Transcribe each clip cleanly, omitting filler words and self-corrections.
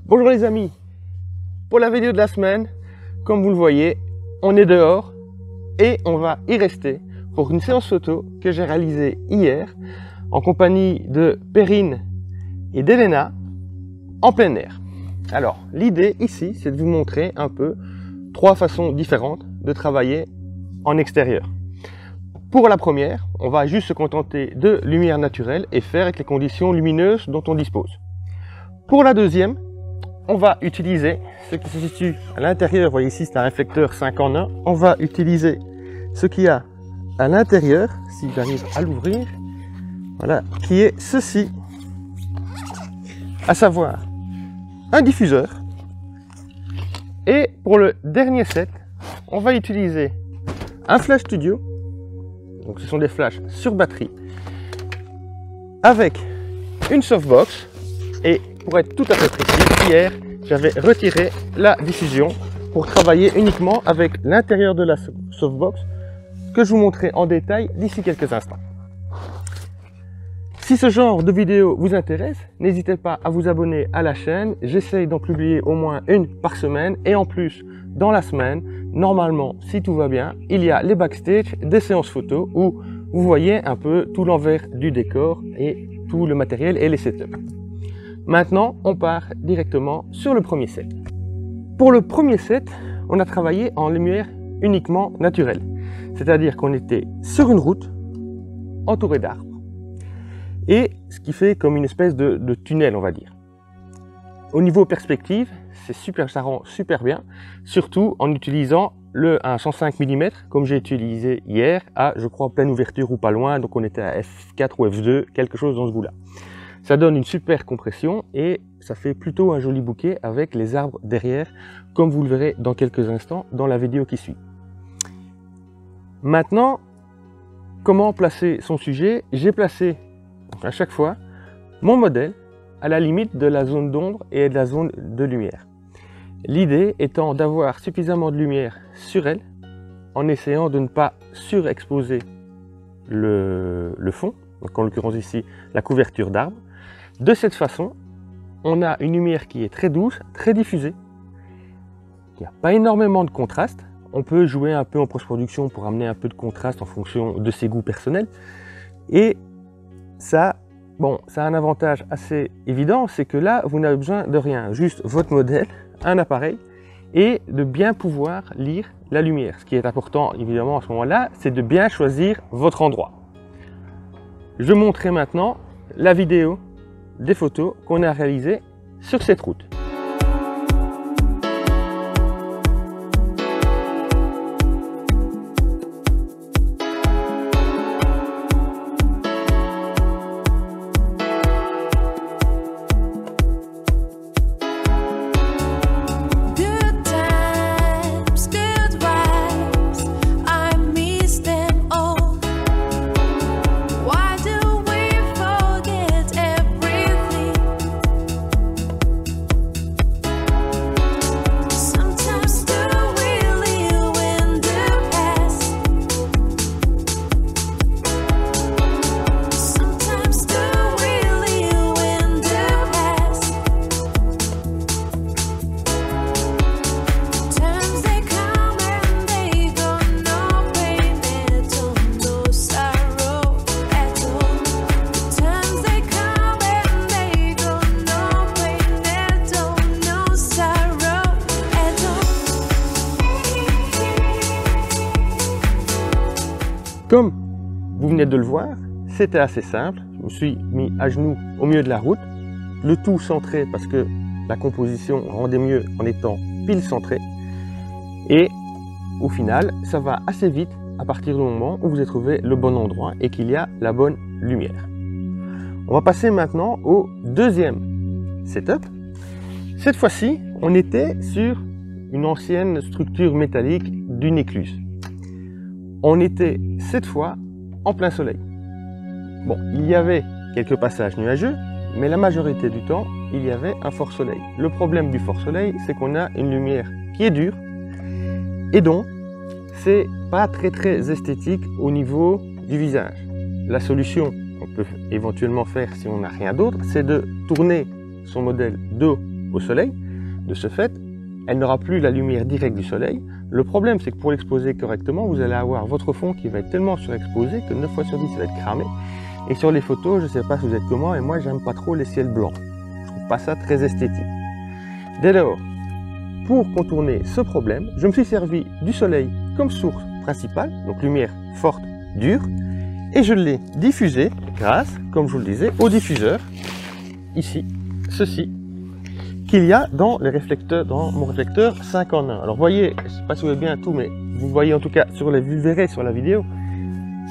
Bonjour les amis, pour la vidéo de la semaine, comme vous le voyez, on est dehors et on va y rester pour une séance photo que j'ai réalisée hier en compagnie de Perrine et d'Elena en plein air. Alors l'idée ici, c'est de vous montrer un peu 3 façons différentes de travailler en extérieur. Pour la première, on va juste se contenter de lumière naturelle et faire avec les conditions lumineuses dont on dispose. Pour la deuxième, on va utiliser ce qui se situe à l'intérieur. Vous voyez ici, c'est un réflecteur 5 en 1. On va utiliser ce qu'il y a à l'intérieur, si j'arrive à l'ouvrir, voilà, qui est ceci, à savoir un diffuseur. Et pour le dernier set, on va utiliser un flash studio. Donc ce sont des flashs sur batterie avec une softbox. Et pour être tout à fait précis, hier j'avais retiré la diffusion pour travailler uniquement avec l'intérieur de la softbox que je vous montrerai en détail d'ici quelques instants. Si ce genre de vidéo vous intéresse, n'hésitez pas à vous abonner à la chaîne. J'essaye d'en publier au moins une par semaine et en plus dans la semaine, normalement si tout va bien, il y a les backstage des séances photos où vous voyez un peu tout l'envers du décor et tout le matériel et les setups. Maintenant, on part directement sur le premier set. Pour le premier set, on a travaillé en lumière uniquement naturelle. C'est-à-dire qu'on était sur une route entourée d'arbres. Et ce qui fait comme une espèce de tunnel, on va dire. Au niveau perspective, c'est super, ça rend super bien, surtout en utilisant un 105 mm comme j'ai utilisé hier à, je crois, pleine ouverture ou pas loin, donc on était à f4 ou f2, quelque chose dans ce goût-là. Ça donne une super compression et ça fait plutôt un joli bouquet avec les arbres derrière, comme vous le verrez dans quelques instants dans la vidéo qui suit. Maintenant, comment placer son sujet? J'ai placé à chaque fois mon modèle à la limite de la zone d'ombre et de la zone de lumière. L'idée étant d'avoir suffisamment de lumière sur elle en essayant de ne pas surexposer le fond, donc en l'occurrence ici la couverture d'arbres. De cette façon, on a une lumière qui est très douce, très diffusée, qui n'a pas énormément de contraste. On peut jouer un peu en post-production pour amener un peu de contraste en fonction de ses goûts personnels. Et ça, bon, ça a un avantage assez évident, c'est que là, vous n'avez besoin de rien, juste votre modèle, un appareil, et de bien pouvoir lire la lumière. Ce qui est important, évidemment, à ce moment-là, c'est de bien choisir votre endroit. Je montrerai maintenant la vidéo des photos qu'on a réalisées sur cette route. Comme vous venez de le voir, c'était assez simple. Je me suis mis à genoux au milieu de la route, le tout centré parce que la composition rendait mieux en étant pile centré. Et au final, ça va assez vite à partir du moment où vous avez trouvé le bon endroit et qu'il y a la bonne lumière. On va passer maintenant au deuxième setup. Cette fois-ci, on était sur une ancienne structure métallique d'une écluse. On était cette fois en plein soleil. Bon, il y avait quelques passages nuageux, mais la majorité du temps, il y avait un fort soleil. Le problème du fort soleil, c'est qu'on a une lumière qui est dure et donc c'est pas très esthétique au niveau du visage. La solution qu'on peut éventuellement faire si on n'a rien d'autre, c'est de tourner son modèle dos au soleil. De ce fait, elle n'aura plus la lumière directe du soleil. Le problème, c'est que pour l'exposer correctement, vous allez avoir votre fond qui va être tellement surexposé que 9 fois sur 10, ça va être cramé. Et sur les photos, je ne sais pas si vous êtes comme moi, et moi, j'aime pas trop les ciels blancs. Je trouve pas ça très esthétique. Dès lors, pour contourner ce problème, je me suis servi du soleil comme source principale, donc lumière forte, dure, et je l'ai diffusé grâce, comme je vous le disais, au diffuseur, ici, ceci, qu'il y a dans les réflecteurs, dans mon réflecteur 5 en 1. Alors vous voyez, je ne sais pas si vous voyez bien tout, mais vous voyez en tout cas, vous le verrez sur la vidéo,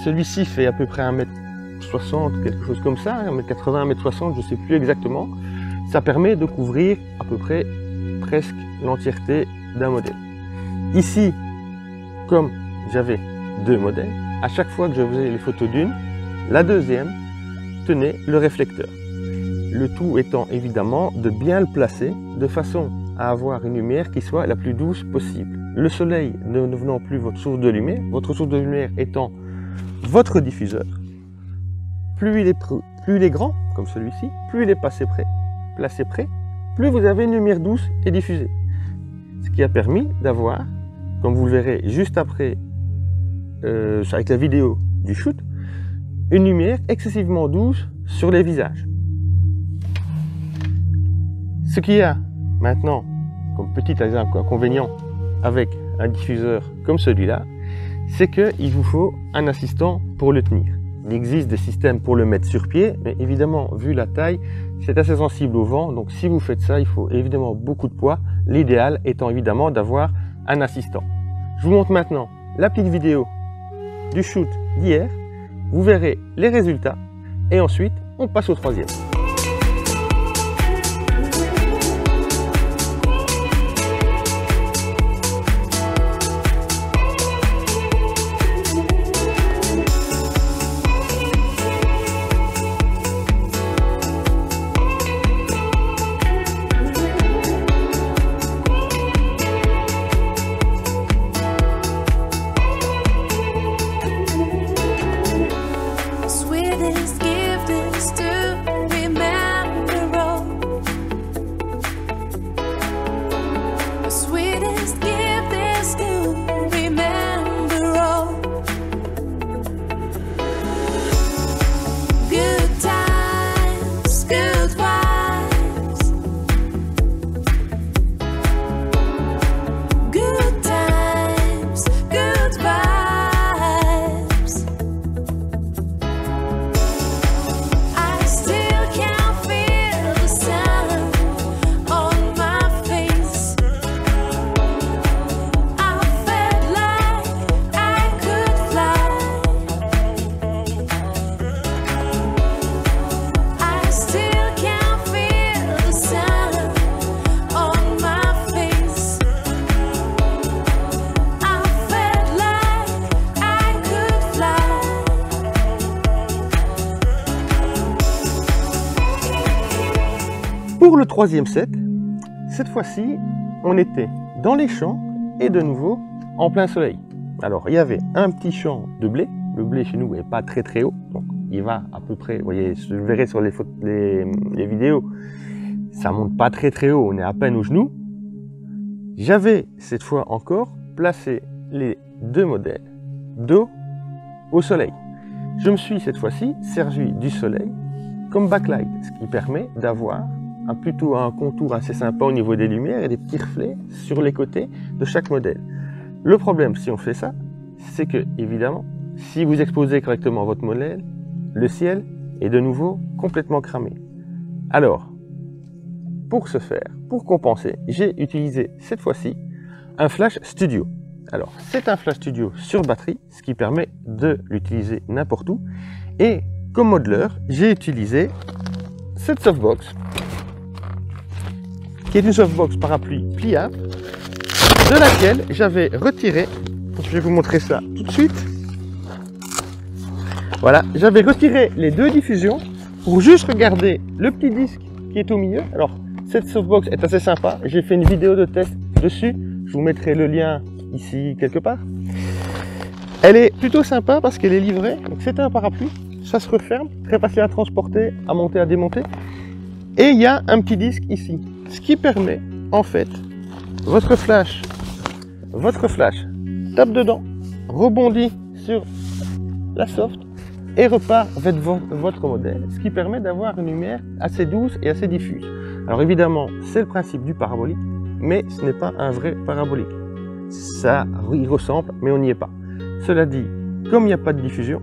celui-ci fait à peu près 1m60, quelque chose comme ça, 1m80, 1m60, je ne sais plus exactement. Ça permet de couvrir à peu près presque l'entièreté d'un modèle. Ici, comme j'avais 2 modèles, à chaque fois que je faisais les photos d'une, la deuxième tenait le réflecteur. Le tout étant évidemment de bien le placer de façon à avoir une lumière qui soit la plus douce possible. Le soleil ne devenant plus votre source de lumière, votre source de lumière étant votre diffuseur. Plus il est grand, comme celui-ci, plus il est placé près, plus vous avez une lumière douce et diffusée. Ce qui a permis d'avoir, comme vous le verrez juste après, avec la vidéo du shoot, une lumière excessivement douce sur les visages. Ce qu'il y a maintenant comme petit inconvénient avec un diffuseur comme celui-là, c'est qu'il vous faut un assistant pour le tenir. Il existe des systèmes pour le mettre sur pied, mais évidemment, vu la taille, c'est assez sensible au vent. Donc si vous faites ça, il faut évidemment beaucoup de poids. L'idéal étant évidemment d'avoir un assistant. Je vous montre maintenant la petite vidéo du shoot d'hier. Vous verrez les résultats et ensuite on passe au troisième. Pour le troisième set, cette fois-ci, on était dans les champs et de nouveau en plein soleil. Alors, il y avait un petit champ de blé. Le blé chez nous n'est pas très haut, donc il va à peu près, vous voyez, je verrai sur les vidéos, ça monte pas très haut, on est à peine aux genoux. J'avais cette fois encore placé les 2 modèles dos au soleil. Je me suis cette fois-ci servi du soleil comme backlight, ce qui permet d'avoir plutôt un contour assez sympa au niveau des lumières et des petits reflets sur les côtés de chaque modèle. Le problème si on fait ça, c'est que évidemment, si vous exposez correctement votre modèle, le ciel est de nouveau complètement cramé. Alors, pour ce faire, pour compenser, j'ai utilisé cette fois-ci un flash studio. Alors, c'est un flash studio sur batterie, ce qui permet de l'utiliser n'importe où. Et comme modeleur, j'ai utilisé cette softbox, qui est une softbox parapluie pliable, de laquelle j'avais retiré, je vais vous montrer ça tout de suite. Voilà, j'avais retiré les 2 diffusions pour juste regarder le petit disque qui est au milieu. Alors, cette softbox est assez sympa, j'ai fait une vidéo de test dessus, je vous mettrai le lien ici quelque part. Elle est plutôt sympa parce qu'elle est livrée, donc c'est un parapluie, ça se referme, très facile à transporter, à monter, à démonter. Et il y a un petit disque ici. Ce qui permet, en fait, votre flash tape dedans, rebondit sur la soft et repart vers votre modèle, ce qui permet d'avoir une lumière assez douce et assez diffuse. Alors évidemment, c'est le principe du parabolique, mais ce n'est pas un vrai parabolique. Ça y ressemble, mais on n'y est pas. Cela dit, comme il n'y a pas de diffusion,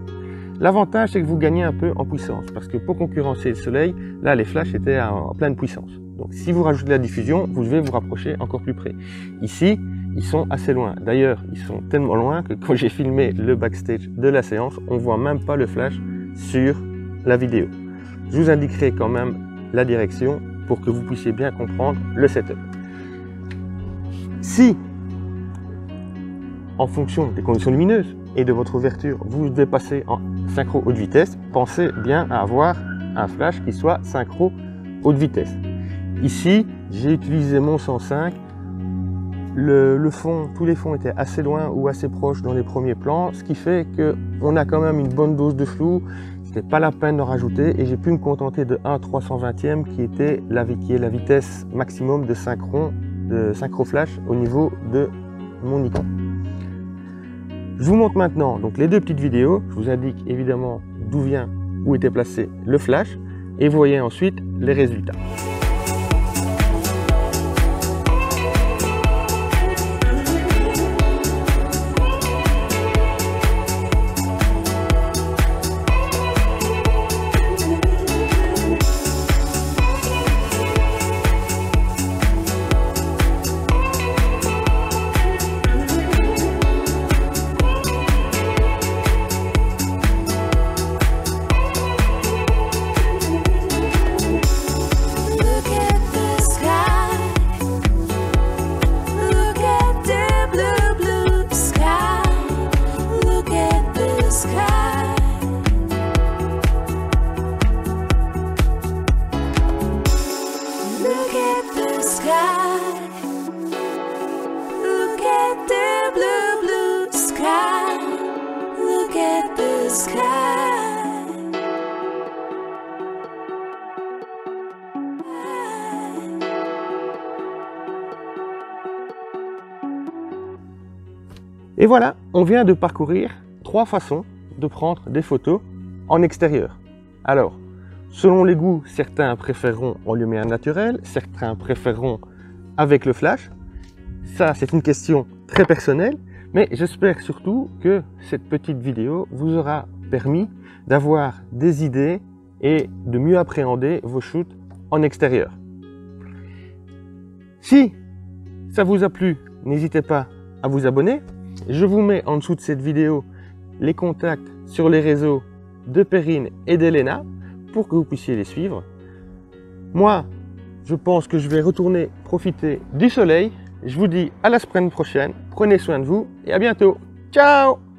l'avantage c'est que vous gagnez un peu en puissance, parce que pour concurrencer le soleil, là les flashs étaient en pleine puissance. Donc si vous rajoutez la diffusion, vous devez vous rapprocher encore plus près. Ici, ils sont assez loin. D'ailleurs, ils sont tellement loin que quand j'ai filmé le backstage de la séance, on ne voit même pas le flash sur la vidéo. Je vous indiquerai quand même la direction pour que vous puissiez bien comprendre le setup. Si, en fonction des conditions lumineuses et de votre ouverture, vous devez passer en synchro haute vitesse, pensez bien à avoir un flash qui soit synchro haute vitesse. Ici, j'ai utilisé mon 105. Le fond, tous les fonds étaient assez loin ou assez proches dans les premiers plans, ce qui fait qu'on a quand même une bonne dose de flou. C'était pas la peine d'en rajouter et j'ai pu me contenter de 1/320e qui est la vitesse maximum de synchro flash au niveau de mon Nikon. Je vous montre maintenant donc les deux petites vidéos. Je vous indique évidemment où était placé le flash et vous voyez ensuite les résultats. Et voilà, on vient de parcourir 3 façons de prendre des photos en extérieur. Alors, selon les goûts, certains préféreront en lumière naturelle, certains préféreront avec le flash. Ça, c'est une question très personnelle, mais j'espère surtout que cette petite vidéo vous aura permis d'avoir des idées et de mieux appréhender vos shoots en extérieur. Si ça vous a plu, n'hésitez pas à vous abonner. Je vous mets en dessous de cette vidéo les contacts sur les réseaux de Perrine et d'Elena pour que vous puissiez les suivre. Moi, je pense que je vais retourner profiter du soleil. Je vous dis à la semaine prochaine. Prenez soin de vous et à bientôt. Ciao!